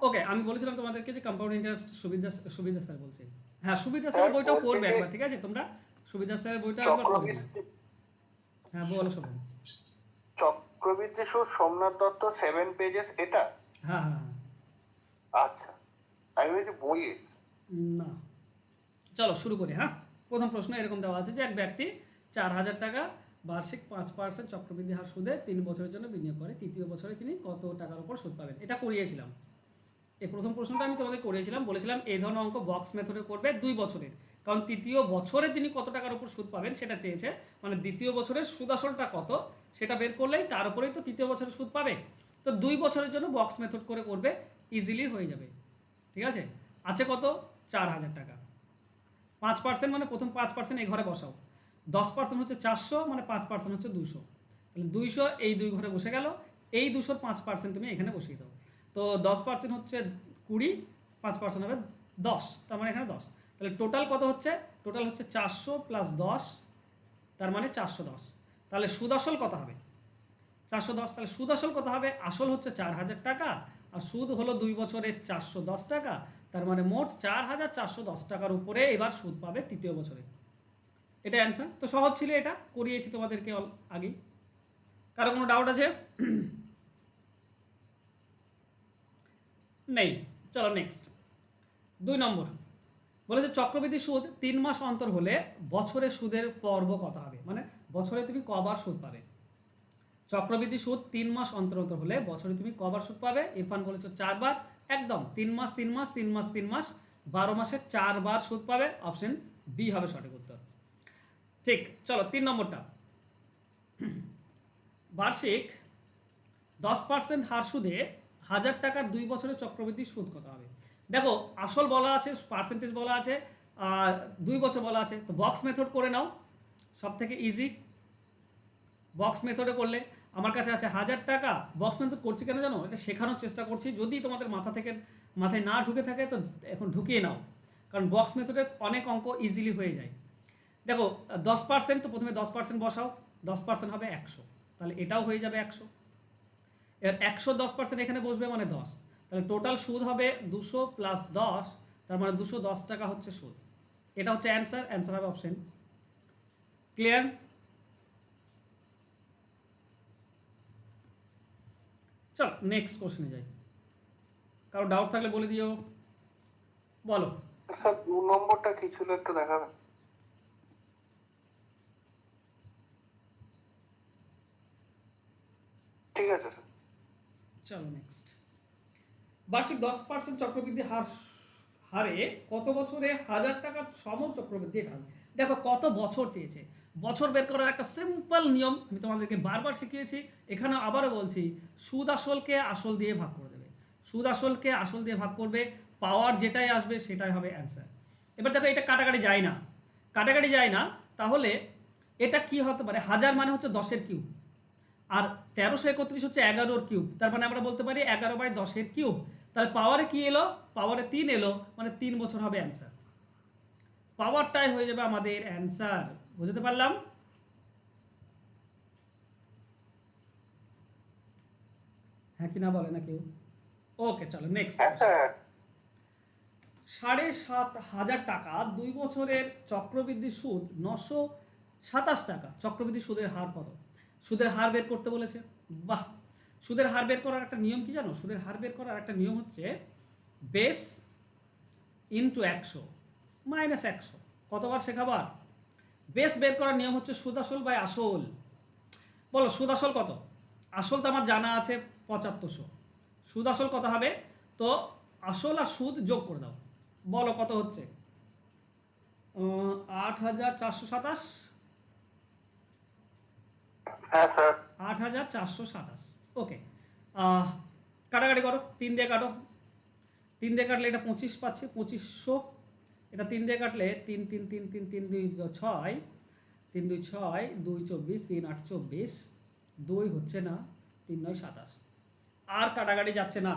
ওকে, আমি বলেছিলাম তোমাদেরকে যে কম্পাউন্ড ইন্টারেস্ট সুবিধা সুবিধা স্যার বলছে। হ্যাঁ, সুবিধা স্যারের বইটাও বলছে পড়বে যে একবার, ঠিক আছে? তোমরা সুবিধা স্যারের বইটা একবার পড়ে নিও। চক্রবৃদ্ধি হ্যাঁ, বলো শোভন। চক্রবৃদ্ধি সুদ সোমনাথ দত্ত 7 পেজেস এটা? হ্যাঁ হ্যাঁ হ্যাঁ। আচ্ছা, আমি বলছি বই এসছে। না, চলো শুরু করি। হ্যাঁ, প্রথম প্রশ্ন এরকম দেওয়া আছে যে এক ব্যক্তি 4,000 টাকা বার্ষিক 5% চক্রবৃদ্ধি হার সুদে 3 বছরের জন্য বিনিয়োগ করে, তৃতীয় বছরে তিনি কত টাকার উপর সুদ পাবেন? এটা করিয়েছিলাম। এই প্রথম প্রশ্নটা আমি তোমাদের করেছিলাম, বলেছিলাম এই ধরনের অঙ্ক বক্স মেথডে করবে 2 বছরের, কারণ তৃতীয় বছরে তিনি কত টাকার উপর সুদ পাবেন সেটা চেয়েছে। মানে দ্বিতীয় বছরের সুদ আসলটা কত সেটা বের করলেই তার উপরেই তো তৃতীয় বছরের সুদ পাবে। তো 2 বছরের জন্য বক্স মেথড করে করবে, ইজিলি হয়ে যাবে। ঠিক আছে, আছে কত? 4,000 টাকা। 5% মানে প্রথম 5% এই ঘরে বসাও, 10% হচ্ছে 400, মানে 5% হচ্ছে 200। তাহলে 200 এই দুই ঘরে বসে গেল, এই 200-র 5% তুমি এখানে বসিয়ে দাও। তো 10% হচ্ছে 20, 5% হবে 10, তার মানে এখানে 10। তাহলে টোটাল কত হচ্ছে? টোটাল হচ্ছে 400 প্লাস 10, তার মানে 410। তাহলে সুদ আসল কত হবে? 410। তাহলে সুদ আসল কত হবে? আসল হচ্ছে 4,000 টাকা, আর সুদ হলো 2 বছরে 410 টাকা। তার মানে মোট 4,410 টাকার উপরে এবার সুদ পাবে তৃতীয় বছরে। এটা অ্যান্সার। তো সহজ ছিল, এটা করিয়েছি তোমাদেরকে আগেই। কারো কোনো ডাউট আছে? নেই। চলো নেক্সট, 2 নম্বর। বলেছে চক্রবৃদ্ধি সুদ 3 মাস অন্তর হলে বছরে সুদের পর্ব কত হবে? মানে বছরে তুমি কবার সুদ পাবে? চক্রবৃদ্ধি সুদ 3 মাস অন্তর অন্তর হলে বছরে তুমি কবার সুদ পাবে? ইরফান বলেছে 4 বার। একদম, 3 মাস 3 মাস 3 মাস 3 মাস, 12 মাসে 4 বার সুদ পাবে। অপশন বি হবে সঠিক উত্তর। ঠিক। চলো 3 নম্বরটা, বার্ষিক 10% হার সুদে 1,000 টাকার 2 বছরের চক্রবৃদ্ধি সুদ কত হবে? দেখো, আসল বলা আছে, পার্সেন্টেজ বলা আছে, আর 2 বছর বলা আছে। তো বক্স মেথড করে নাও, সব থেকে ইজি। বক্স মেথডে করলে আমার কাছে আছে 1,000 টাকা। বক্স মেথড করছি কেন জানো? এটা শেখানোর চেষ্টা করছি, যদি তোমাদের মাথায় না ঢুকে থাকে তো এখন ঢুকিয়ে নাও, কারণ বক্স মেথডে অনেক অঙ্ক ইজিলি হয়ে যায়। দেখো, 10%, তো প্রথমে 10% বসাও, 10% হবে 100, তাহলে এটাও হয়ে যাবে 100। এর 110% এখানে বসবে মানে 10, তাহলে টোটাল সুদ হবে 200 প্লাস 10, তার মানে 210 টাকা হচ্ছে সুদ। এটা হচ্ছে অ্যান্সার। অ্যান্সার হবে অপশন। ক্লিয়ার? চল নেক্সট কোশ্চেনে যাই। কারো ডাউট থাকলে বলে দিও, বলো। স্যার 2 নম্বরটা কি ছিল একটু দেখাবেন? ঠিক আছে স্যার। চলো নেক্সট, বার্ষিক 10% চক্রবৃদ্ধি হারে কত বছরে 1,000 টাকার সম চক্রবৃদ্ধি হার? দেখো কত বছর চেয়েছে, বছর বের করার একটা সিম্পল নিয়ম আমি তোমাদেরকে বারবার শিখিয়েছি, এখানে আবারও বলছি। সুদ আসলকে আসল দিয়ে ভাগ করে দেবে, সুদ আসলকে আসল দিয়ে ভাগ করবে, পাওয়ার যেটাই আসবে সেটাই হবে অ্যান্সার। এবার দেখো, এটা কাটাকাটি যায় না, কাটাকাটি যায় না, তাহলে এটা কি হতে পারে? 1,000 মানে হচ্ছে 10-এর কিউব, আর 1331 হচ্ছে 11-র কিউব, তার মানে আমরা বলতে পারি 11/10-এর কিউব। তাহলে পাওয়ারে কি এলো? পাওয়ারে 3 এলো, মানে 3 বছর হবে অ্যান্সার। পাওয়ারটাই হয়ে যাবে আমাদের অ্যান্সার। বুঝতে পারলাম? হ্যাঁ কি না বলে না কেউ? ওকে, চলো নেক্সট হ্যাঁ কোশ্চেন। স্যার। 7,500 টাকা 2 বছরের চক্রবৃদ্ধি সুদ 927 টাকা, চক্রবৃদ্ধি সুদের হার কত? সুদের হার বের করতে বলেছে। বাহ! সুদের হার বের করার একটা নিয়ম কি জানো? সুদের হার বের করার একটা নিয়ম হচ্ছে বেস ইন্টু 100 মাইনাস 100। কতবার শেখাবার? বেস বের করার নিয়ম হচ্ছে সুদ আসল বাই আসল। বলো সুদ আসল কত? আসল তো আমার জানা আছে 7500। সুদ আসল কত হবে? তো আসল আর সুদ যোগ করে দাও, বলো কত হচ্ছে? 8,427। হ্যাঁ স্যার। 8,427। ওকে, কাটাকাটি করো, 3 দিয়ে কাটো। 3 দিয়ে কাটলে এটা 25 পাচ্ছে, 2500। এটা 3 দিয়ে কাটলে 3 3 3 3 3 2 6, 3 2 6, 2 24, 3 8 24, 2 হচ্ছে না, 3 9 27। আর কাটাকাটি যাচ্ছে না,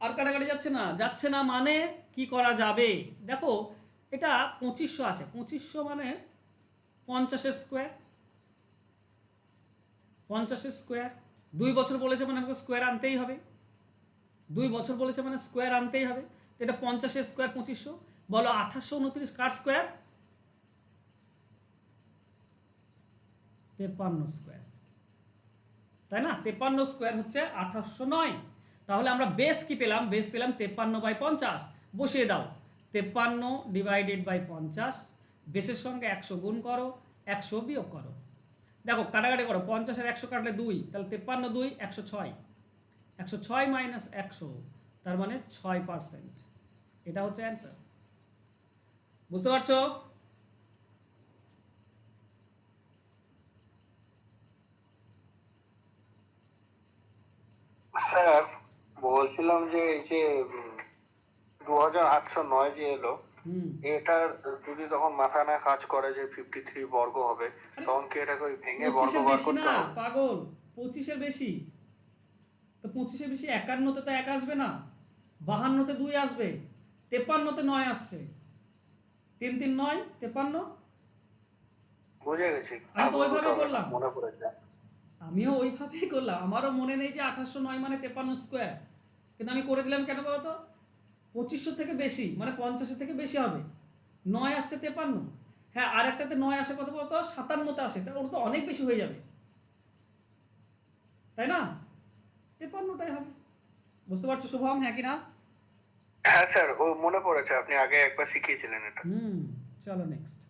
আর কাটাকাটি যাচ্ছে না, যাচ্ছে না মানে কি করা যাবে? দেখো, এটা 2500 আছে, 2500 মানে 50-এর স্কোয়ার, 50-এর স্কোয়ার। 2 বছর বলেছে মানে আমাকে স্কোয়ার আনতেই হবে, 2 বছর বলেছে মানে স্কোয়ার আনতেই হবে। তো এটা 50 স্কোয়ার 2500, বলো 2829 কার স্কোয়ার? 53 স্কোয়ার, তাই না? 53 স্কোয়ার হচ্ছে 2809। তাহলে আমরা বেস কি পেলাম? বেস পেলাম 53/50। বসিয়ে দাও, 53 ডিভাইডেড বাই 50, বেসের সঙ্গে 100 গুণ করো, 100 বিয়োগ করো। দেখো কাটাকাটি করো, 50 আর 100 কাটলে 2, তাহলে 53 2 106, 106 মাইনাস 100, তার মানে 6%। এটা হচ্ছে অ্যান্সার। বুঝতে পারছো? স্যার বলছিলাম যে এই যে 2809 যে এলো, হুম, এটার যদি তখন মাথা না কাজ করে যে 53 বর্গ হবে, তখন কি এটাকে ওই ভেঙে বর্গ 25-এর বার বেশি করতে না হবে? পাগল, 25-এর বেশি। তো 25-এর বেশি 51-তে তো 1 আসবে না, 52-তে 2 আসবে, 53-তে 9 আসছে, 3 3 9 53। বুঝে গেছি, আমি তো আবার বলতে ওইভাবেই হবে না, করলাম, মনে পড়েছে। আমিও ওইভাবেই করলাম, আমারও মনে নেই যে 2809 মানে 53 স্কোয়ার, কিন্তু আমি করে দিলাম কেন বলো তো? 2500 থেকে বেশি মানে 50-এর থেকে বেশি হবে, 9 আসছে 53। হ্যাঁ, আর একটাতে 9 আসে কত বলতো? 57-তে আসে, তাহলে ওটা তো অনেক বেশি হয়ে যাবে, তাই না? 53টাই হবে। বুঝতে পারছো শুভম, হ্যাঁ কি না? হ্যাঁ স্যার, ও মনে পড়েছে, আপনি আগে একবার শিখিয়েছিলেন এটা। হুম, চলো নেক্সট।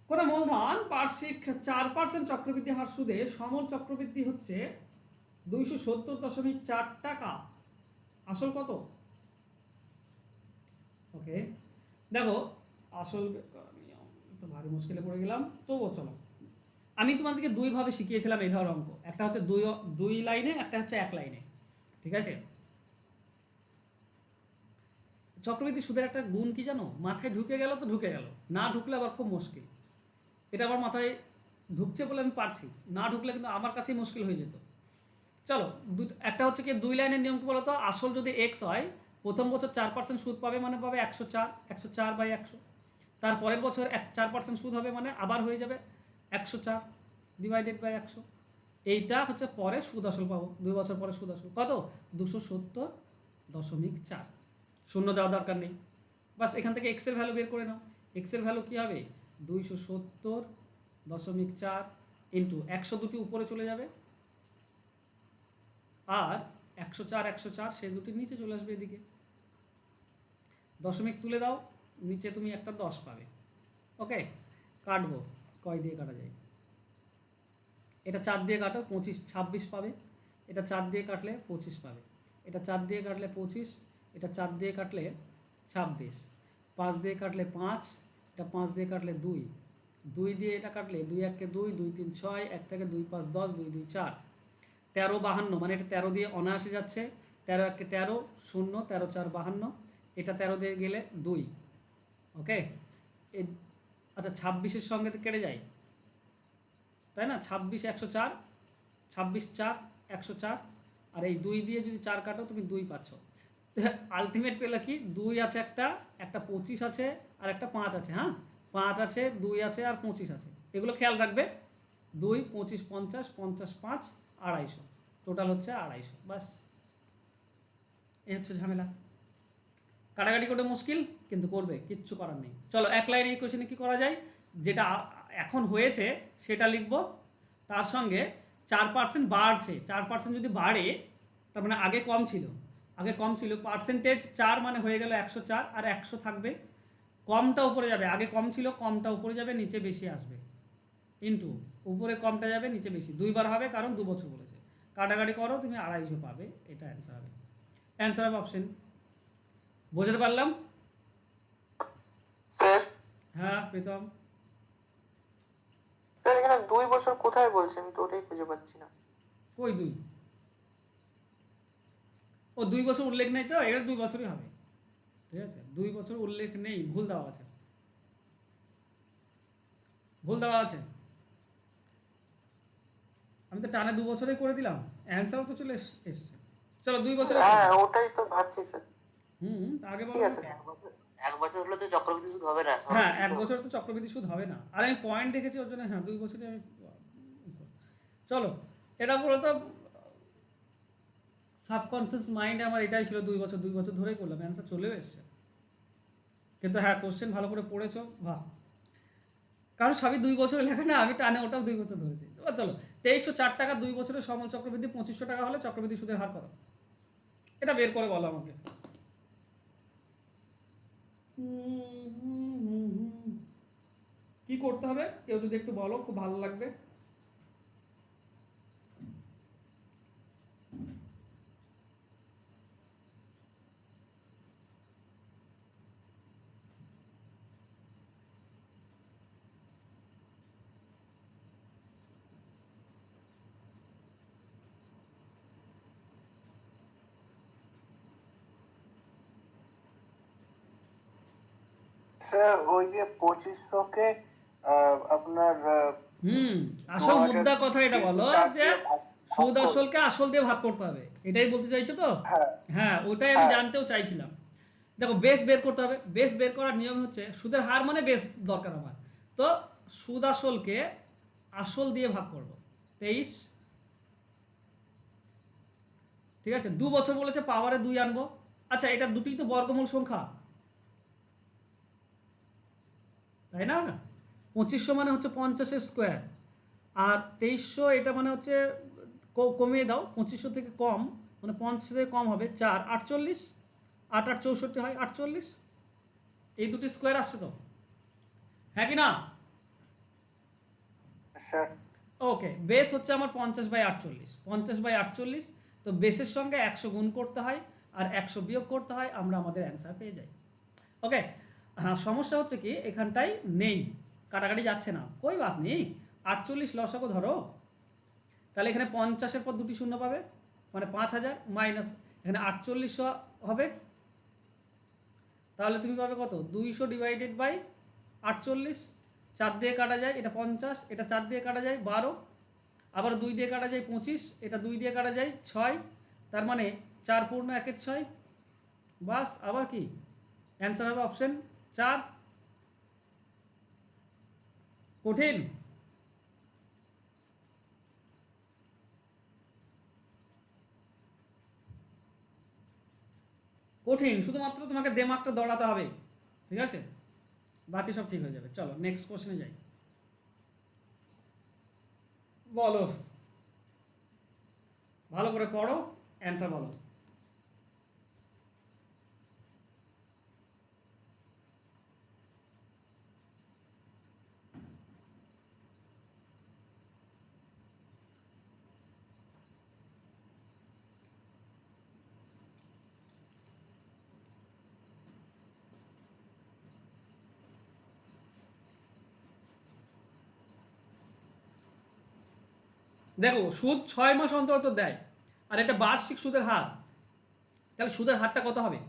কোনো মূলধন বার্ষিক 4% চক্রবৃদ্ধি হার সুদে সমল চক্রবৃদ্ধি হচ্ছে 270.4 টাকা, আসল কত? ওকে, দেখো আসল আমি তো ভারী মুশকিলে পড়ে গেলাম, তবুও চলো আমি তোমাদেরকে দুইভাবে শিখিয়েছিলাম এই ধরনের অঙ্ক, একটা হচ্ছে দুই দুই লাইনে, একটা হচ্ছে এক লাইনে, ঠিক আছে? চক্রবৃদ্ধি সুদের একটা গুণ কি জানো? মাথায় ঢুকে গেল তো ঢুকে গেল, না ঢুকলে আবার খুব মুশকিল। এটা আমার মাথায় ঢুকছে বলে আমি পারছি, না ঢুকলে কিন্তু আমার কাছেই মুশকিল হয়ে যেত। চলো, একটা হচ্ছে কি 2 লাইনের নিয়ম কি বলতো? আসল যদি এক্স হয়, প্রথম বছর 4% সুদ পাবে মানে পাবে 104, 104/100। তার পরের বছর 4% সুদ হবে মানে আবার হয়ে যাবে 104 ডিভাইডেড বাই 100। এইটা হচ্ছে পরে সুদ আসল পাবো, 2 বছর পরে সুদ আসল কত? 270.4। শূন্য দেওয়া দরকার নেই, বাস এখান থেকে এক্সের ভ্যালু বের করে নাও। এক্সের ভ্যালু কী হবে? 270.4 ইন্টু 100, দুটি উপরে চলে যাবে, আর 104 সে দুটি নিচে চলে আসবে এদিকে। দশমিক তুলে দাও, নিচে তুমি একটা 10 পাবে। ওকে, কাটবো, কয় দিয়ে কাটা যায়? এটা 4 দিয়ে কাটো, 25 26 পাবে। এটা 4 দিয়ে কাটলে 25 পাবে। এটা 4 দিয়ে কাটলে 25, এটা 4 দিয়ে কাটলে 26, 5 দিয়ে কাটলে 5, এটা 5 দিয়ে কাটলে 2, 2 দিয়ে এটা কাটলে 2 1 2, 2 3 6, 1 থেকে 2 5 10, 2 2 4, 13/52 মানে এটা 13 দিয়ে অনায়াসে যাচ্ছে, 13 1 13, 0, 13 4 52, এটা 13 দিয়ে গেলে 2। ওকে, আচ্ছা 26-এর সঙ্গে তো কেটে যায়, তাই না? 26 104, 26 4 104, আর এই 2 দিয়ে যদি 4 কাটো তুমি 2 পাচ্ছ। আলটিমেট পেলে কি? 2 আছে একটা, একটা 25 আছে, আর একটা 5 আছে। হ্যাঁ, 5 আছে, 2 আছে, আর 25 আছে, এগুলো খেয়াল রাখবে। 2 25 50 50 5 250, টোটাল হচ্ছে 250। বাস, এই হচ্ছে ঝামেলা। কাটাকাটি করে মুশকিল, কিন্তু করবে, কিচ্ছু করার নেই। চলো এক লাইনে এই কোশ্চেনে কী করা যায়, যেটা এখন হয়েছে সেটা লিখবো, তার সঙ্গে 4% বাড়ছে, 4% যদি বাড়ে তার মানে আগে কম ছিল, আগে কম ছিল, পার্সেন্টেজ 4 মানে হয়ে গেল 104, আর 100 থাকবে, কমটা উপরে যাবে, আগে কম ছিল, কমটা উপরে যাবে, নিচে বেশি আসবে, ইন্টু উপরে কমটা যাবে, নিচে বেশি, দুইবার হবে কারণ 2 বছর বলেছে। কাটাকাটি করো, তুমি 250 পাবে, এটা অ্যান্সার হবে। অ্যান্সার হবে অপশন। বোঝাতে পারলাম? স্যার, হ্যাঁ প্রীতম, স্যার এখানে 2 বছর কোথায় বলছেন? আমি তো ওটাই খুঁজে পাচ্ছি না। কই 2? ও 2 বছর উল্লেখ নেই তো, এটা 2 বছরই হবে, ঠিক আছে? 2 বছর উল্লেখ নেই, ভুল দেওয়া আছে, ভুল দেওয়া আছে। আমি তো টানে 2 বছরেই করে দিলাম, অ্যান্সারও তো চলে এসছে। চলো 2 বছরে হ্যাঁ, ওটাই তো ভাবছি স্যার। আগে ঠিক বলো। আছে। 1 বছর হলে তো চক্রবৃদ্ধি সুদ হবে না, হ্যাঁ, সরল 1 বছর তো চক্রবৃদ্ধি সুদ হবে না, আর আমি পয়েন্ট দেখেছি ওর জন্য, হ্যাঁ 2 বছরই আমি। চলো এটা বলতো সাবকনসিয়াস মাইন্ডে আমার এটাই ছিল 2 বছর ধরেই করলাম, অ্যান্সার চলেও এসছে। কিন্তু হ্যাঁ, কোশ্চেন ভালো করে পড়েছো, বাহ। কারণ সবই 2 বছরের লেখা না, আমি টানে ওটাও 2 বছর ধরেছি। এবার চলো, 2304 টাকা 2 বছরের সময় চক্রবৃদ্ধি 2500 টাকা হলে চক্রবৃদ্ধি সুদের হার কত? এটা বের করে বলো আমাকে। কি করতে হবে কেউ যদি একটু বলো, খুব ভালো লাগবে। স্যার ওই যে 2500-কে আপনার আসল মুদ্রা কথা এটা বলো যে সুদ আসলকে আসল দিয়ে ভাগ করতে হবে, এটাই বলতে চাইছো তো? হ্যাঁ, ওটাই আমি জানতেও চাইছিলাম। দেখো, বেস বের করতে হবে। বেস বের করার নিয়ম হচ্ছে সুদের হার মানে বেস দরকার আমার। তো সুদ আসলকে আসল দিয়ে ভাগ করব 23, ঠিক আছে। 2 বছর বলেছে, পাওয়ারে 2 আনবো। আচ্ছা, এটা দুটোই তো বর্গমূল সংখ্যা, তাই না? 2500 মানে হচ্ছে 50 স্কোয়ার, আর 2300 এটা মানে হচ্ছে কমিয়ে দাও, 2500 থেকে কম মানে 50 থেকে কম হবে 4, 48, 8 8 64 হয় 48। এই দুটি স্কোয়ার আসছে তো, হ্যাঁ কি না? স্যার ওকে, বেস হচ্ছে আমার 50/48, 50/48। তো বেসের সঙ্গে 100 গুণ করতে হয় আর 100 বিয়োগ করতে হয়, আমরা আমাদের অ্যান্সার পেয়ে যাই। ওকে, হ্যাঁ, সমস্যা হচ্ছে কি এখানটায় নেই, কাটাকাটি যাচ্ছে না, কই বাত নেই। 48 লসাগু ধরো, তাহলে এখানে 50-এর পর দুটি শূন্য পাবে, মানে 5000 মাইনাস এখানে 48 হবে, তাহলে তুমি পাবে কত? 200 ডিভাইডেড বাই 48। 4 দিয়ে কাটা যায়, এটা 50, এটা 4 দিয়ে কাটা যায় 12, আবার 2 দিয়ে কাটা যায় 25, এটা 2 দিয়ে কাটা যায় 6, তার মানে 4 পূর্ণ 1 6। বাস, আবার কি অ্যান্সার হবে অপশন 4। কঠিন? কঠিন, শুধুমাত্র তোমাকে দেমাগটা দৌড়াতে হবে, ঠিক আছে? বাকি সব ঠিক হয়ে যাবে। চলো নেক্সট কোশ্চেনে যাই। বলো, ভালো করে পড়ো, অ্যান্সার বলো। দেখো, সুদ 6 মাস অন্তর অন্তর দেয়, আর এটা বার্ষিক সুদের হার। তাহলে সুদের হারটা কত হবে?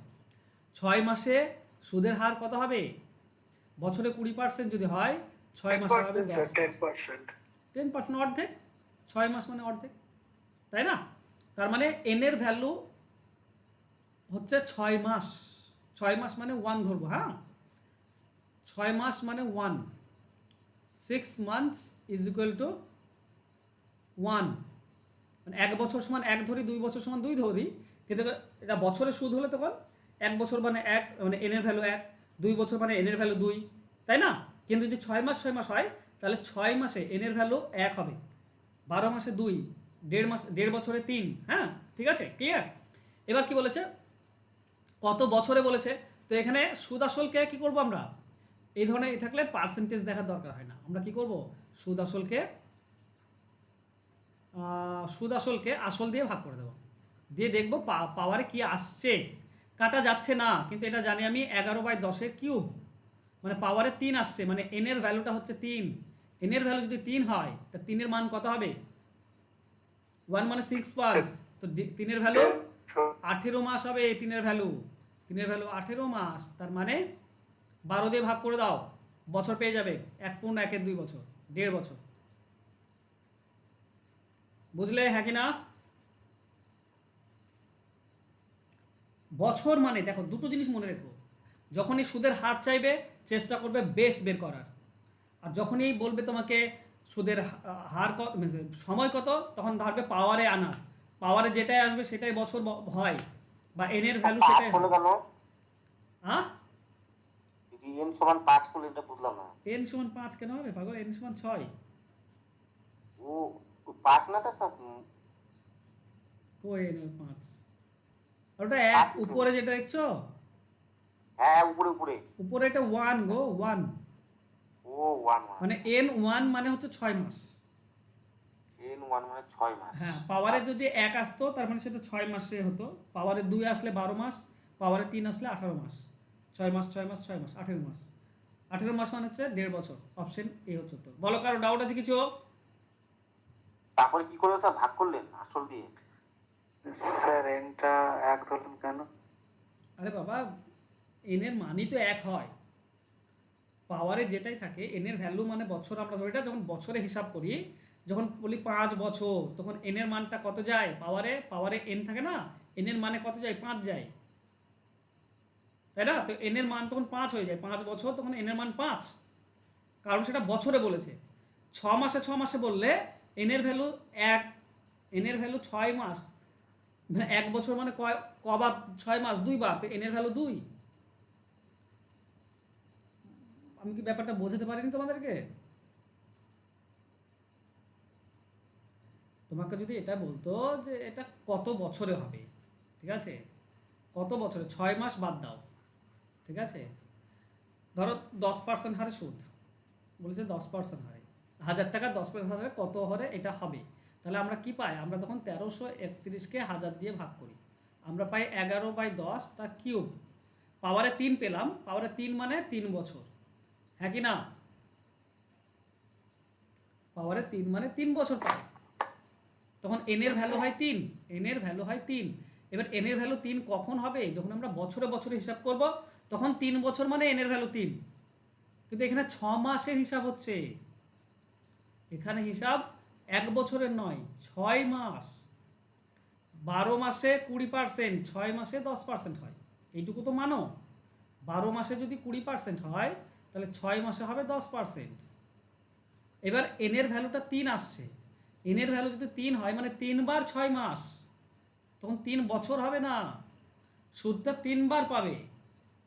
6 মাসে সুদের হার কত হবে? বছরে 20% যদি হয়, 6 মাসে হবে 10%। 10%, অর্ধেক। 6 মাস মানে অর্ধেক, তাই না? তার মানে এনের ভ্যালু হচ্ছে 6 মাস। 6 মাস মানে 1 ধরবো, হ্যাঁ, 6 মাস মানে 1, 6 মান্থস ইজ ইকুয়াল টু 1, মানে 1 বছর সমান 1 ধরি, 2 বছর সমান 2 ধরি, কিন্তু এটা বছরের সুদ হলে তখন 1 বছর মানে 1, মানে এনের ভ্যালু 1, 2 বছর মানে এনের ভ্যালু 2, তাই না? কিন্তু যদি 6 মাস 6 মাস হয়, তাহলে 6 মাসে এনের ভ্যালু 1 হবে, 12 মাসে 2, 1.5 বছরে 3। হ্যাঁ, ঠিক আছে, ক্লিয়ার? এবার কি বলেছে, কত বছরে বলেছে। তো এখানে সুদ আসলকে কি করব আমরা, এই ধরনের থাকলে পার্সেন্টেজ দেখার দরকার হয় না, আমরা কি করব, সুদ আসলকে আসল দিয়ে ভাগ করে দেবো, দিয়ে দেখবো পাওয়ারে কি আসছে। কাটা যাচ্ছে না, কিন্তু এটা জানি আমি 11/10 মানে পাওয়ারে 3 আসছে, মানে এনের ভ্যালুটা হচ্ছে 3। এনের ভ্যালু যদি 3 হয়, তা 3-এর মান কত হবে? 1 মানে 6 মাস, তো 3-এর ভ্যালু 18 মাস হবে। 3-এর ভ্যালু 18 মাস, তার মানে 12 দিয়ে ভাগ করে দাও, বছর পেয়ে যাবে। 1 পূর্ণ 1 2 বছর, 1.5 বছর। বুঝলে, হ্যাঁ কি না? বছর মানে দেখো, দুটো জিনিস মনে রেখো, যখনই সুদের হার চাইবে চেষ্টা করবে বেস বের করার, আর যখনই বলবে তোমাকে সুদের হার কত, সময় কত, তখন ধরবে পাওয়ারে আনা, পাওয়ারে যেটাই আসবে সেটাই বছর হয়, বা এন এর ভ্যালু 5 সেটাই হলো হয়। কেন? হ্যাঁ, যে n সমান 5 হলো এটা বুঝলাম না। এন সমান 5 কেন হবে পাগল? এন সমান 6। ও 5 না তো স্যার? কই এন এর 5? আর ওটা এক 5 তো। উপরে যেটা দেখছো, হ্যাঁ উপরে উপরে। উপরে এটা 1 গো, 1। ও 1 1 মানে এন 1 মানে হচ্ছে 6 মাস। n 1 মানে 6 মাস। হ্যাঁ, পাওয়ারে যদি 1 আসতো তার মানে সেটা 6 মাসে হতো, পাওয়ারে 2 আসলে 12 মাস, পাওয়ারে 3 আসলে 18 মাস, 6 মাস 6 মাস 6 মাস 18 মাস। 18 মাস মানে হচ্ছে 1.5 বছর। অপশন এ হচ্ছে তো। বলো কারো ডাউট আছে কিছু? তারপরে কি করলে স্যার ভাগ করলেন আসল দিয়ে? স্যার এনটা 1 ধরলেন কেন? আরে বাবা, এন এর মানই তো 1 হয়, পাওয়ারে যেটাই থাকে এন এর ভ্যালু মানে বছর, আমরা ধরি এটা যখন বছরে হিসাব করি, যখন বলি 5 বছর, তখন এন এর মানটা কত যায়? পাওয়ারে পাওয়ারে এন থাকে না, এন এর মানে কত যায়? 5 যায়, তাই না? তো এন এর মান তখন 5 হয়ে যায়, 5 বছর তখন এন এর মান 5, কারণ সেটা বছরে বলেছে। 6 মাসে 6 মাসে বললে এন এর ভ্যালু 1, এন এর ভ্যালু 6 মাস, মানে 1 বছর মানে কবার? 6 মাস, 2 বার, তো এন এর ভ্যালু 2। আমি কি ব্যাপারটা বোঝাতে পারিনি তোমাদেরকে? তোমাকে যদি এটা বলতো যে এটা কত বছরে হবে, ঠিক আছে, কত বছরে, 6 মাস বাদ দাও, ঠিক আছে, ধরো 10% হারে সুদ বলেছে, 10% হারে 1000 টাকা, 10% হারে কত হারে এটা হবে, তাহলে আমরা কি পাই? আমরা তখন 1331কে 1000 দিয়ে ভাগ করি, আমরা পাই 11/10 তার কিউব, পাওয়ারে 3 পেলাম, পাওয়ারে 3 মানে 3 বছর, হ্যাঁ কি না? পাওয়ারে 3 মানে 3 বছর পাই, তখন এন এর ভ্যালু হয় 3, এন এর ভ্যালু হয় 3। এবার এন এর ভ্যালু 3 কখন হবে? যখন আমরা বছরে বছরে হিসাব করব, তখন 3 বছর মানে এন এর ভ্যালু 3। কিন্তু এখানে 6 মাসের হিসাব হচ্ছে, এখানে হিসাব 1 বছরের নয়, 6 মাস। 12 মাসে 20%, 6 মাসে 10% হয়, এইটুকু তো মানো। 12 মাসে যদি 20% হয় তাহলে 6 মাসে হবে 10%। এবার এন এর ভ্যালুটা 3 আসছে, এন এর ভ্যালু যদি 3 হয় মানে 3 বার 6 মাস, তখন 3 বছর হবে না, সুদটা 3 বার পাবে,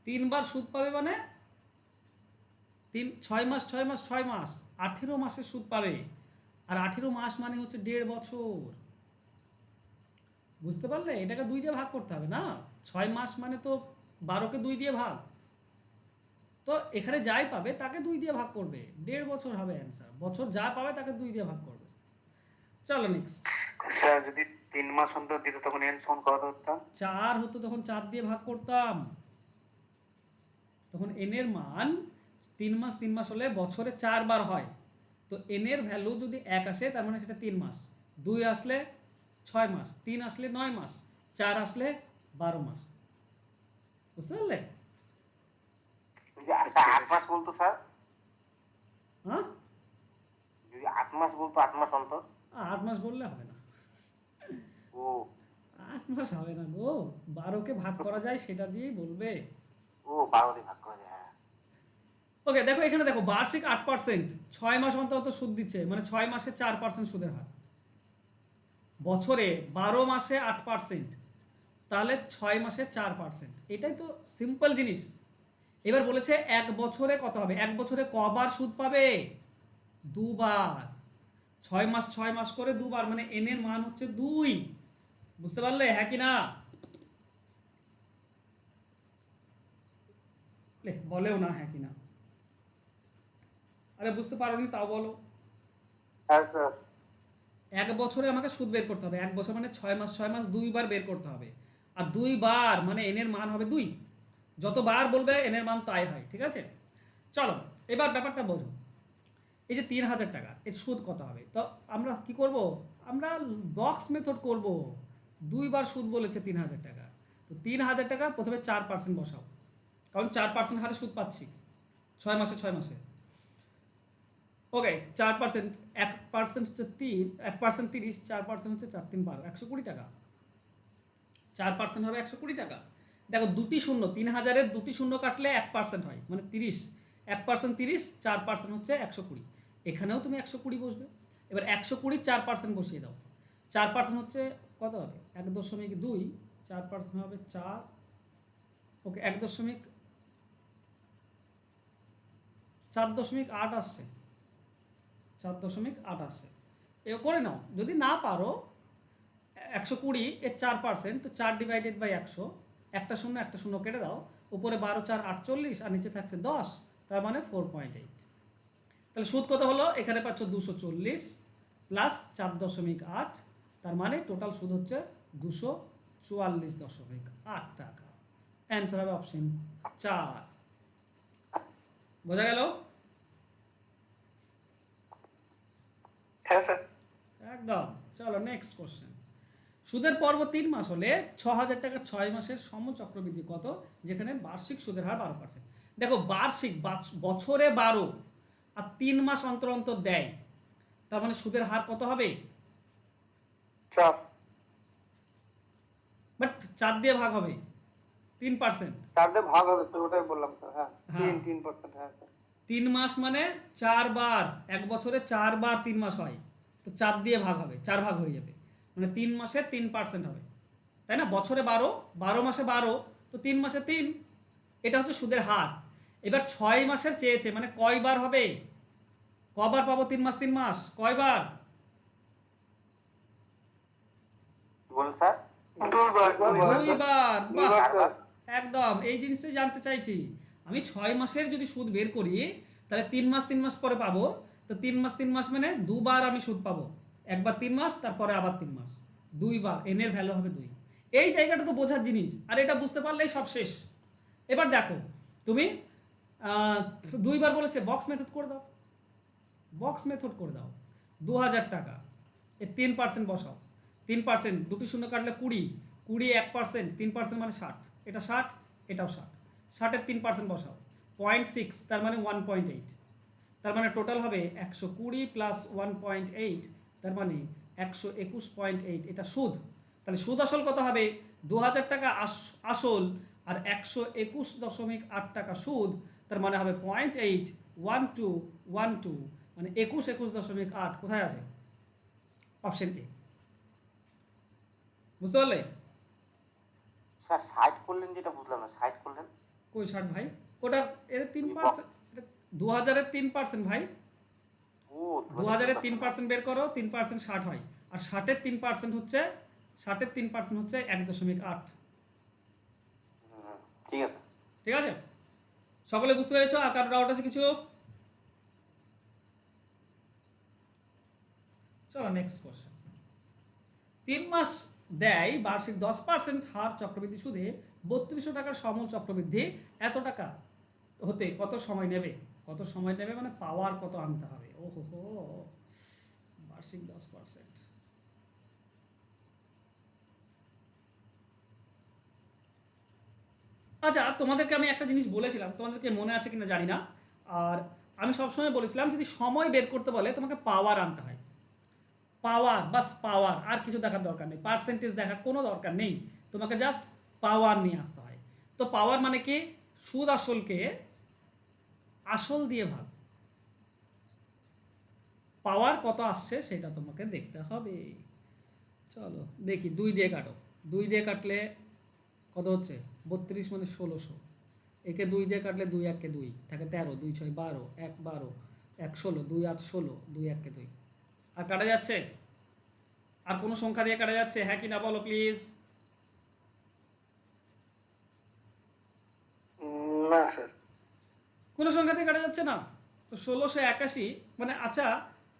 3 বার সুদ পাবে মানে 6 মাস 6 মাস 6 মাস 18 মাসের সুদ পাবে, আর 18 মাস মানে হচ্ছে 1.5 বছর। বুঝতে পারলে? এটাকে 2 দিয়ে ভাগ করতে হবে না, 6 মাস মানে তো 12কে 2 দিয়ে ভাগ, তো এখানে যাই পাবে তাকে 2 দিয়ে ভাগ করবে, 1.5 বছর হবে অ্যান্সার, বছর যা পাবে তাকে 2 দিয়ে ভাগ করবে। চলো নেক্সট। স্যার যদি 3 মাস অন্তর দিত তখন এন সমান কত ধরতাম? 4 হতো, তখন 4 দিয়ে ভাগ করতাম, তখন এন এর মান 3 মাস 3 মাস হলে বছরে 4 বার হয়, তো এন এর ভ্যালু যদি 1 আসে তার মানে সেটা 3 মাস, 2 আসলে 6 মাস, 3 আসলে 9 মাস, 4 আসলে 12 মাস। বুঝতে পারলে? যদি আচ্ছা 8 মাস বলতো স্যার, হ্যাঁ, যদি 8 মাস বলতো 8 মাস অন্তর? 8 মাস বললে হবে না, ও 8 মাস হবে না গো, 12কে ভাগ করা যায় সেটা দিয়েই বলবে। ও 12 দিয়ে ভাগ করা যায়, হ্যাঁ। ওকে, দেখো এখানে দেখো বার্ষিক 8%, 6 মাস অন্তর অন্তর সুদ দিচ্ছে, মানে 6 মাসে 4% সুদের হার, বছরে 12 মাসে 8%, তাহলে 6 মাসে 4%, এটাই তো সিম্পল জিনিস। এবার বলেছে 1 বছরে কত হবে, 1 বছরে কবার সুদ পাবে? 2 বার, 6 মাস 6 মাস করে 2 বার, মানে এন এর মান হচ্ছে 2। বুঝতে পারলে? হ্যাঁ কি না? বলেও না হ্যাঁ কি না, আরে বুঝতে পারোনি তাও বলো। হ্যাঁ স্যার। 1 বছরে আমাকে সুদ বের করতে হবে, 1 বছর মানে 6 মাস 6 মাস 2 বার বের করতে হবে, আর 2 বার মানে এন এর মান হবে 2, যতবার বলবে এন এর মান তাই হয়, ঠিক আছে? চলো এবার ব্যাপারটা বোঝো, এই যে 3000 টাকা এর সুদ কত হবে, তো আমরা কি করব, আমরা বক্স মেথড করব, 2 বার সুদ বলেছে 3000 টাকা, তো 3000 টাকা প্রথমে 4% বসাও, কারণ 4% হারে সুদ পাচ্ছি 6 মাসে 6 মাসে। ওকে, 4%, 1% হচ্ছে 3, 1% 30, 4% হচ্ছে 4 3 12, 120 টাকা, 4% হবে 120 টাকা। দেখো দুটি শূন্য, 3000 এর দুটি শূন্য কাটলে 1% হয়, মানে 30, 1% 30, 4% হচ্ছে 120, এখানেও তুমি 120 বসবে। এবার 120 4% বসিয়ে দাও। 4% হচ্ছে কত হবে? 1.2, 4% হবে 4। ওকে, 4.8 আসছে, 4.8 আসছে। এ করে নাও, যদি না পারো 120 এর 4%, তো 4/100, একটা শূন্য কেটে দাও, উপরে 12 4 48 আর নিচে থাকছে 10, তার মানে 4.8। তাহলে সুদ কত হলো? এখানে পাচ্ছ 240 প্লাস 4.8, তার মানে টোটাল সুদ হচ্ছে 244.8 টাকা। অ্যান্সার হবে অপশন 4। বোঝা গেল? হ্যাঁ স্যার। একদম। চলো নেক্সট কোশ্চেন। সুদের পর্ব 3 মাস হলে 6,000 টাকার 6 মাসের সম চক্রবৃদ্ধি কত, যেখানে বার্ষিক সুদের হার 12%। দেখো, বার্ষিক বছরে 12 আর 3 মাস অন্তর অন্তর দেয়, তার মানে সুদের হার কত হবে? 4। বাট 4 দিয়ে ভাগ হবে, 3%। 4 দিয়ে ভাগ হবে তো, ওটাই বললাম তো। হ্যাঁ, হ্যাঁ। 3%। হ্যাঁ স্যার। 3 মাস মানে 4 বার, এক বছরে 4 বার 3 মাস হয়, তো 4 দিয়ে ভাগ হবে, 4 ভাগ হয়ে যাবে, মানে 3 মাসে 3% হবে, তাই না? বছরে 12, 12 মাসে 12, তো 3 মাসে 3। এটা হচ্ছে সুদের হার। এবার 6 মাসের চেয়েছে, মানে কয়বার হবে, কবার পাবো 3 মাস 3 মাস, কয়বার? কি বলেন স্যার? 2বার। 2বার। বাহ, দুইবার। একদম এই জিনিসটাই জানতে চাইছি আমি। 6 মাসের যদি সুদ বের করি, তাহলে 3 মাস 3 মাস পরে পাবো, তো 3 মাস 3 মাস মানে দুবার আমি সুদ পাবো, একবার 3 মাস, তারপরে আবার 3 মাস, 2বার। এন এর ভ্যালু হবে 2। এই জায়গাটা তো বোঝার জিনিস, আর এটা বুঝতে পারলেই সব শেষ। এবার দেখো, তুমি 2বার বলেছে, বক্স মেথড করে দাও, বক্স মেথড করে দাও। 2,000 টাকা এর 3% বসাও। 3%, দুটি শূন্য কাটলে 20, 20 1%, 3% মানে 60, এটা 60, এটাও 60, 60-এর 3% বসাও, 0.6, তার মানে 1.8, তার মানে টোটাল হবে 120 প্লাস 1.8, তার মানে 121.8, এটা সুদ। তাহলে সুদ আসল কত হবে? 2,000 টাকা আসল আর 121.8 টাকা সুদ, তার মানে হবে 0.81212, মানে 21.8 কোথায় আছে? Option A. বুঝতে পারলে? স্যার 60 করলেন যেটা বুঝলাম না, 60 করলেন কই 60 ভাই? ওটা এর 3%, 2,000-এর 3% ভাই। ও 2,000-এর 3% বের করো, 3% 60 হয়, আর 60-এর 3% হচ্ছে 1.8। ঠিক আছে। ঠিক আছে, সকলে বুঝতে পেরেছো? আর কারো ডাউট আছে কিছু? চলো নেক্সট কোশ্চেন। 3 মাস দেয় বার্ষিক 10% হার চক্রবৃদ্ধি সুদে 3200 টাকার সমল চক্রবৃদ্ধি এত টাকা হতে কত সময় নেবে? কত সময় নেবে মানে পাওয়ার কত আনতে হবে? ও হো, বার্ষিক 10%। আচ্ছা, তোমাদেরকে আমি একটা জিনিস বলেছিলাম, তোমাদেরকে মনে আছে কিনা জানি না, আর আমি সবসময় বলেছিলাম যদি সময় বের করতে বলে তোমাকে পাওয়ার আনতে হয়। পাওয়ার, বাস পাওয়ার, আর কিছু দেখার দরকার নেই, পার্সেন্টেজ দেখার কোনো দরকার নেই, তোমাকে জাস্ট পাওয়ার নিয়ে আসতে হয়। তো পাওয়ার মানে কি? সুদ আসলকে আসল দিয়ে ভাগ, পাওয়ার কত আসছে সেটা তোমাকে দেখতে হবে। চলো দেখি, 2 দিয়ে কাটো, 2 দিয়ে কাটলে কত হচ্ছে? 32 মানে 1600, একে 2 দিয়ে কাটলে 2 1 2 থাকে 13, 2 6 12, 1 12, 1 16, 2 8 16, 2 1 2। আর কাটা যাচ্ছে? আর কোনো সংখ্যা দিয়ে কাটা যাচ্ছে? হ্যাঁ কি না বলো প্লিজ। না স্যার। কোনো সংখ্যা দিয়ে কাটা যাচ্ছে না? তো 1681 মানে, আচ্ছা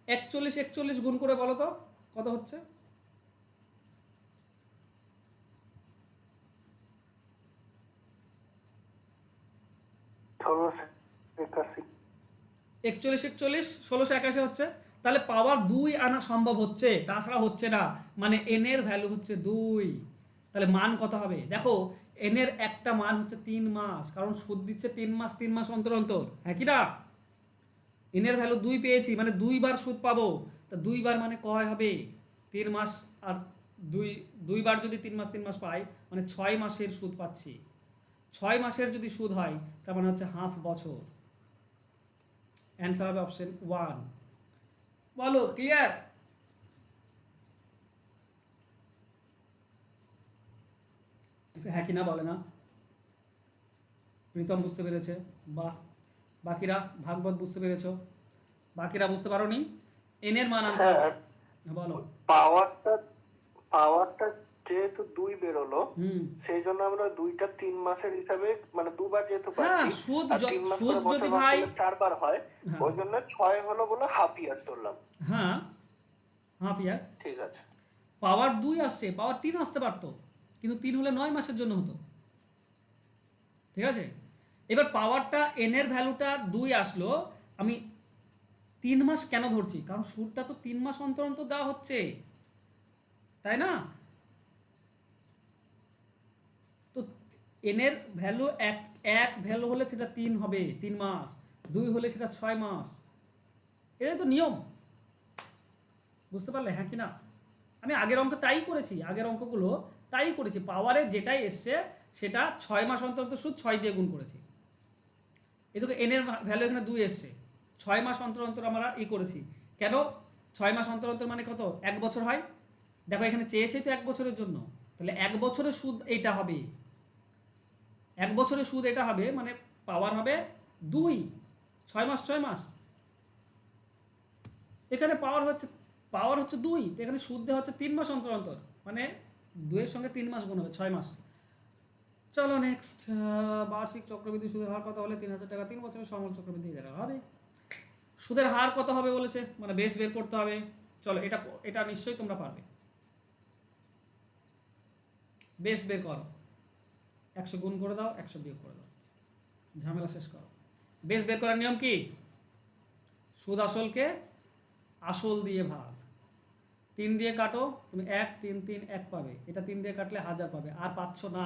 41 গুণ করে বলো তো কত হচ্ছে? 1681। 1681 হচ্ছে। তাহলে পাওয়ার 2 আনা সম্ভব হচ্ছে, তাছাড়া হচ্ছে না, মানে এন এর ভ্যালু হচ্ছে 2। তাহলে মান কত হবে? দেখো, এন এর একটা মান হচ্ছে 3 মাস, কারণ সুদ দিচ্ছে 3 মাস 3 মাস অন্তর অন্তর, হ্যাঁ কি না? এন এর ভ্যালু 2 পেয়েছি, মানে 2বার সুদ পাবো। তা 2বার মানে কয় হবে? 3 মাস আর 2বার যদি 3 মাস 3 মাস পাই, মানে 6 মাসের সুদ পাচ্ছি। 6 মাসের যদি সুদ হয়, তার মানে হচ্ছে হাফ বছর। অ্যান্সার হবে অপশন 1। বলো ক্লিয়ার? হ্যাঁ কি না বলে না? প্রীতম বুঝতে পেরেছে, বাহ। বাকিরা ভাগবত বুঝতে পেরেছো? বাকিরা বুঝতে পারোনি? এন এর মান আনতে হবে। হ্যাঁ, হ্যাঁ, বলো। পাওয়ারটা যেহেতু 2 বেরোলো, হুম। সেই জন্য আমরা 2টা 3 মাসের হিসাবে, মানে দুবার যেহেতু হ্যাঁ, পাচ্ছি, সুদ আর 3 মাস সুদ করে বছর যদি ভাগ ভাই, করলে 4 বার হয়, হ্যাঁ ওই জন্য 6 হলো বলে হাফ ইয়ার ধরলাম। হ্যাঁ হাফ ইয়ার। ঠিক আছে। পাওয়ার 2 আসছে, পাওয়ার 3 আসতে পারতো, কিন্তু 3 হলে 9 মাসের জন্য হতো। ঠিক আছে, এবার পাওয়ারটা এন এর ভ্যালুটা 2 আসলো, আমি 3 মাস কেন ধরছি? কারণ সুদটা তো 3 মাস অন্তর অন্তর দেওয়া হচ্ছে, তাই না? তো এন এর ভ্যালু এক ভ্যালু হলে সেটা 3 হবে 3 মাস, 2 হলে সেটা 6 মাস। এটাই তো নিয়ম। বুঝতে পারলে হ্যাঁ কি না? আমি আগের অঙ্ক তাই করেছি, আগের অঙ্কগুলো তাই করেছি। পাওয়ারে যেটাই এসছে সেটা 6 মাস অন্তর অন্তর সুদ 6 দিয়ে গুণ করেছি। এদিকে এন এর ভ্যালু এখানে 2 এসছে, 6 মাস অন্তর অন্তর আমরা করেছি। কেন 6 মাস অন্তর অন্তর মানে কত? 1 বছর হয়। দেখো এখানে চেয়েছে তো 1 বছরের জন্য, তাহলে 1 বছরের সুদ এইটা হবে, 1 বছরের সুদ এটা হবে, মানে পাওয়ার হবে 2, 6 মাস 6 মাস। এখানে পাওয়ার হচ্ছে 2, তো এখানে সুদ দেওয়া হচ্ছে 3 মাস অন্তর অন্তর, মানে 2 এর সঙ্গে 3 মাস গুণ হবে 6 মাস। চলো নেক্সট, বার্ষিক চক্রবৃদ্ধি সুদের হার কত হলে 3,000 টাকা 3 বছরের সমল চক্রবৃদ্ধি দেওয়া হবে? সুদের হার কত হবে বলেছে, মানে বেস বের করতে হবে। চলো এটা নিশ্চয়ই তোমরা পারবে। বেস বের করো, 100 গুণ করে দাও, 100 বিয়োগ করে দাও, ঝামেলা শেষ করো। বেস বের করার নিয়ম কি? সুদ আসলকে আসল দিয়ে ভাগ, 3 দিয়ে কাটো, তুমি 1 3 3 1 পাবে, এটা 3 দিয়ে কাটলে 1000 পাবে, আর পাচ্ছ না,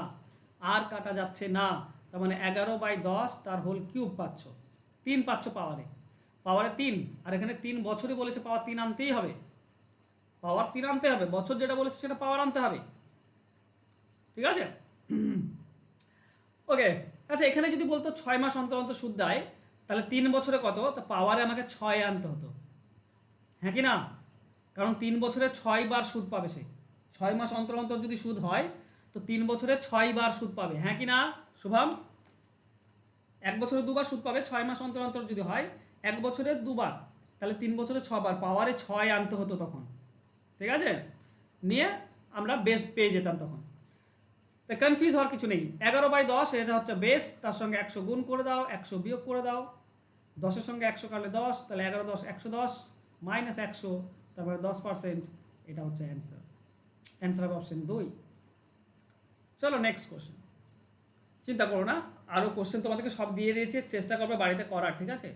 আর কাটা যাচ্ছে না, তার মানে 11/10 তার হোল কিউব পাচ্ছ, 3 পাচ্ছ পাওয়ারে, পাওয়ারে 3। আর এখানে 3 বছরই বলেছে, পাওয়ার 3 আনতেই হবে, পাওয়ার 3 আনতে হবে, বছর যেটা বলেছে সেটা পাওয়ার আনতে হবে। ঠিক আছে, ওকে। আচ্ছা, এখানে যদি বলতো 6 মাস অন্তর অন্তর সুদ দেয়, তাহলে 3 বছরে কত? তা পাওয়ারে আমাকে 6 আনতে হতো, হ্যাঁ কি না? কারণ 3 বছরে 6 বার সুদ পাবে সে। 6 মাস অন্তর অন্তর যদি সুদ হয়, তো 3 বছরে 6 বার সুদ পাবে, হ্যাঁ কি না শুভম? 1 বছরে 2 বার সুদ পাবে, 6 মাস অন্তর অন্তর যদি হয় 1 বছরে 2 বার, তাহলে 3 বছরে 6 বার, পাওয়ারে 6 আনতে হতো তখন। ঠিক আছে, নিয়ে আমরা বেস পেয়ে যেতাম তখন। তো কনফিউজ হওয়ার কিছু নেই। 11/10 এটা হচ্ছে বেস, তার সঙ্গে 100 গুণ করে দাও, 100 বিয়োগ করে দাও, 10-এর সঙ্গে 100 কাটলে 10, তাহলে 11 10 110 মাইনাস 100, তারপরে 10%, এটা হচ্ছে অ্যান্সার। অ্যান্সার হবে অপশন 2। চলো নেক্সট কোশ্চেন। চিন্তা করো না, আরও কোশ্চেন তোমাদেরকে সব দিয়ে দিয়েছি, চেষ্টা করবে বাড়িতে করার, ঠিক আছে?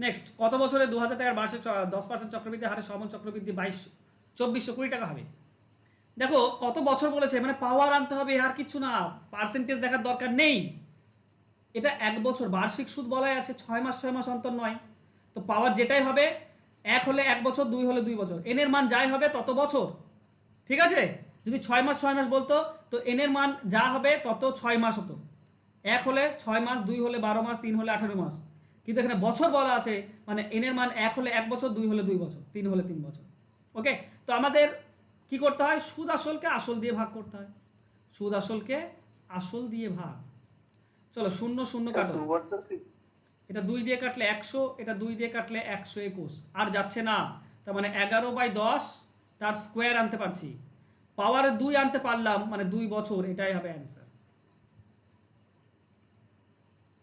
নেক্সট, কত বছরে 2000 টাকার বার্ষিক 10% চক্রবৃদ্ধি হারে সমন চক্রবৃদ্ধি 2420 টাকা হবে? দেখো কত বছর বলেছে, মানে পাওয়ার আনতে হবে, আর কিছু না, পার্সেন্টেজ দেখার দরকার নেই। এটা 1 বছর বার্ষিক সুদ বলাই আছে, 6 মাস 6 মাস অন্তর নয়, তো পাওয়ার যেটাই হবে, 1 হলে 1 বছর, 2 হলে 2 বছর, এন এর মান যাই হবে তত বছর। ঠিক আছে, যদি 6 মাস 6 মাস বলতো, তো এন এর মান যা হবে তত 6 মাস হতো। 1 হলে 6 মাস, 2 হলে 12 মাস, 3 হলে 18 মাস, কিন্তু এখানে বছর বলা আছে, মানে এন এর মান 1 হলে 1 বছর, 2 হলে 2 বছর, 3 হলে 3 বছর। ওকে, তো আমাদের কি করতে হয়? সুদ আসলকে আসল দিয়ে ভাগ করতে হয়, সুদ আসলকে আসল দিয়ে ভাগ। চলো 0 0 কাটো, এটা 2 দিয়ে কাটলে 100, এটা 2 দিয়ে কাটলে 121, আর যাচ্ছে না, তার মানে 11/10 তার স্কোয়ার আনতে পারছি, পাওয়ারে 2 আনতে পারলাম, মানে 2 বছর, এটাই হবে অ্যান্সার।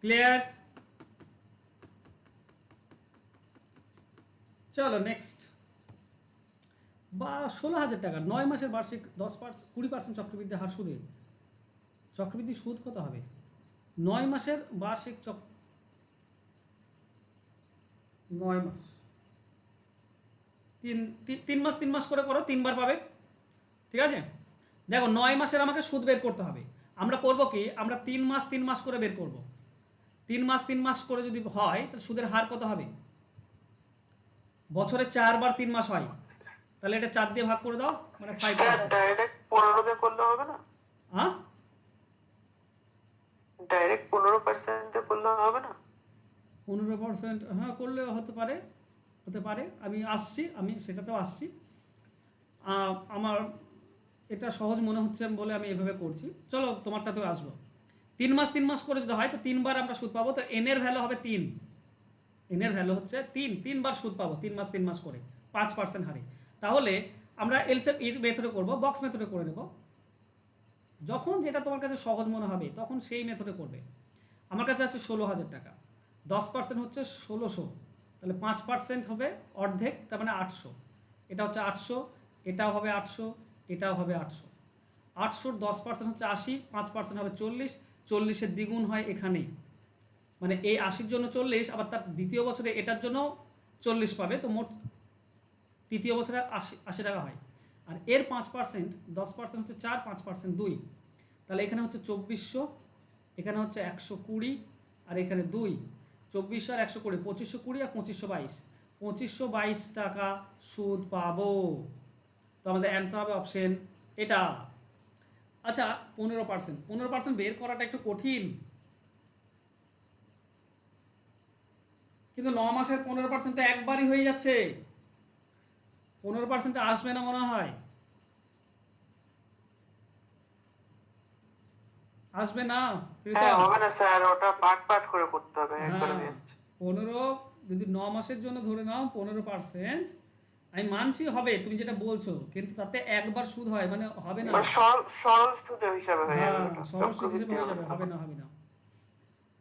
ক্লিয়ার? চলো নেক্সট, বা 16,000 টাকা 9 মাসের বার্ষিক 20% চক্রবৃদ্ধি হার সুদে চক্রবৃদ্ধি সুদ কত হবে? 9 মাসের বার্ষিক 9 মাস, 3 মাস 3 মাস করে করো, 3 বার পাবে। ঠিক আছে, দেখো 9 মাসের আমাকে সুদ বের করতে হবে। আমরা করব কি, আমরা 3 মাস 3 মাস করে বের করব। 3 মাস 3 মাস করে যদি হয়, তাহলে সুদের হার কত হবে? বছরে 4 বার 3 মাস হয়, তাহলে এটা 4 দিয়ে ভাগ করে দাও, মানে 5%। ডাইরেক্ট 15 দিয়ে করলে হবে না? হ্যাঁ, ডাইরেক্ট 15% দিয়ে করলে হবে না? 15%, হ্যাঁ করলে হতে পারে, হতে পারে, আমি সেটাতেও আসছি। আমার এটা সহজ মনে হচ্ছে বলে আমি এভাবে করছি। চলো তোমারটাতেও আসবো। 3 মাস করে যদি হয় তো 3 বার আমরা সুদ পাবো। তো এন এর ভ্যালু হবে 3, এনের ভ্যালু হচ্ছে 3বার সুদ পাবো 3 মাস করে 5% হারে। তাহলে আমরা এলসিএম মেথডে করব, বক্স মেথডে করে নেব। যখন যেটা তোমার কাছে সহজ মনে হবে তখন সেই মেথডে করবে। আমার কাছে আছে 16,000 টাকা, 10% হচ্ছে 1600, তাহলে 5% হবে অর্ধেক, তার মানে 800। এটা হচ্ছে 800, এটাও হবে 800, এটাও হবে 800। 800-র 10% হচ্ছে 80, 5% হবে 40, 40-এর দ্বিগুণ হয় এখানেই, মানে এই 80-র জন্য 40, আবার তার দ্বিতীয় বছরে এটার জন্য 40 পাবে, তো মোট তৃতীয় বছরে 80 টাকা হয়। আর এর 5%, 10% হচ্ছে 4, 5% 2, তাহলে এখানে হচ্ছে 2400, এখানে হচ্ছে 120, আর এখানে 2, 2400 আর 120, 2520 আর 2522, 2522 টাকা সুদ পাবো। তো আমাদের অ্যান্সার হবে অপশন এটা। আচ্ছা 15% বের করাটা একটু কঠিন, কিন্তু 9 মাসের 15% তো একবারই হয়ে যাচ্ছে। 15% আসবে না মনে হয়, আসবে না হ্যাঁ প্রীতম? হবে না স্যার, ওটা পার্ট করে করতে হবে, একবারে হ্যাঁ, দিয়ে দিচ্ছি। 15 যদি 9 মাসের জন্য ধরে নাও 15%, আমি মানছি হবে তুমি যেটা বলছো, কিন্তু তাতে একবার সুদ হয় মানে হবে না। মানে সরল সুদের হিসাবে হয়ে যাবে হ্যাঁ, ওটা, সরল সুদ হিসেবে চক্রবৃদ্ধি হয়ে হবে যাবে, না। হবে না।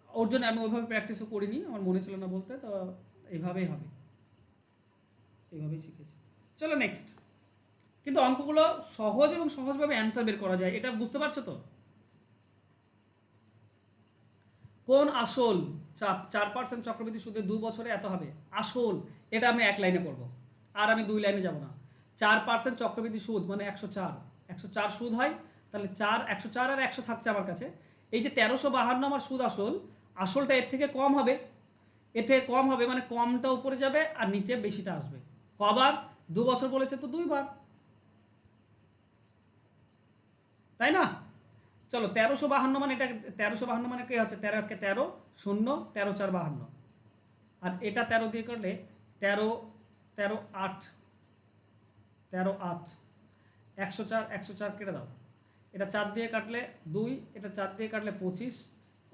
ওর জন্য আমি ওইভাবে প্র্যাকটিসও করিনি, আমার মনে ছিল না বলতে, তো এইভাবেই হবে, এইভাবেই শিখেছি। চলো নেক্সট। কিন্তু অঙ্কগুলো সহজ এবং সহজভাবে অ্যান্সার বের করা যায়, এটা বুঝতে পারছো তো? কোন আসল 4% চক্রবৃদ্ধি সুদে 2 বছরে এত হবে? আসল, এটা আমি 1 লাইনে করব, আর আমি 2 লাইনে যাব না। 4% চক্রবৃদ্ধি সুদ মানে 104 সুদ হয়, তাহলে 104 আর 100 থাকছে আমার কাছে। এই যে 1352 আমার সুদ আসলটা এর থেকে কম হবে, এর থেকে কম হবে মানে কমটা উপরে যাবে আর নিচে বেশিটা আসবে। কবার? 2 বছর বলেছে তো 2 বার, তাই না? চলো 1352 মানে এটা 1352 মানে কি হচ্ছে? 13 কে 13, 0, 13 4 52, আর এটা 13 দিয়ে করলে 13 13 8, 13 8, 104 কেটে দাও। এটা 4 দিয়ে কাটলে 2, এটা 4 দিয়ে কাটলে 25,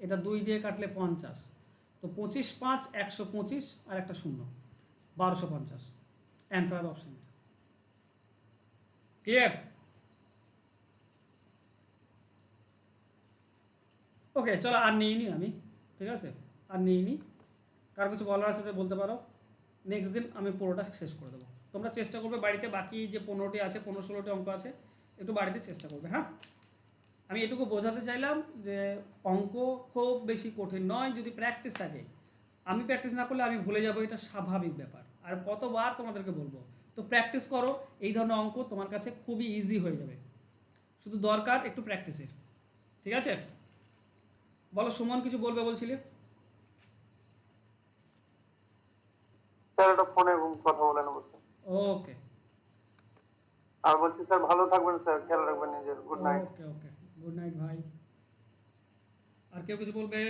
এটা 2 দিয়ে কাটলে 50, তো 25 5 125 আর একটা 0, 1250। Answer option clear? ওকে চলো, আর নিইনি আমি, ঠিক আছে, আর নিইনি। কার কিছু বলার আছে তো বলতে পারো, নেক্সট দিন আমি পুরোটা শেষ করে দেবো। তোমরা চেষ্টা করবে বাড়িতে, বাকি যে 15টি আছে 15-16টি অঙ্ক আছে, একটু বাড়িতে চেষ্টা করবে। হ্যাঁ, আমি এটুকু বোঝাতে চাইলাম যে অঙ্ক খুব বেশি কঠিন নয় যদি প্র্যাকটিস থাকে। আমি প্র্যাকটিস না করলে আমি ভুলে যাবো, এটা স্বাভাবিক ব্যাপার। আর কতবার তোমাদেরকে বলবো, তো প্র্যাকটিস করো, এই ধরনের অঙ্ক তোমার কাছে খুবই ইজি হয়ে যাবে, শুধু দরকার একটু প্র্যাকটিসের। ঠিক আছে, বলো সুমন, কিছু বলবে বলছিলে? স্যার ওটা ফোনে কথা বলে নেবো স্যার। ওকে আর বলছি স্যার ভালো থাকবেন স্যার, খেয়াল রাখবেন নিজের। Good night. Okay, good night ভাই। আর কেউ কিছু বলবে?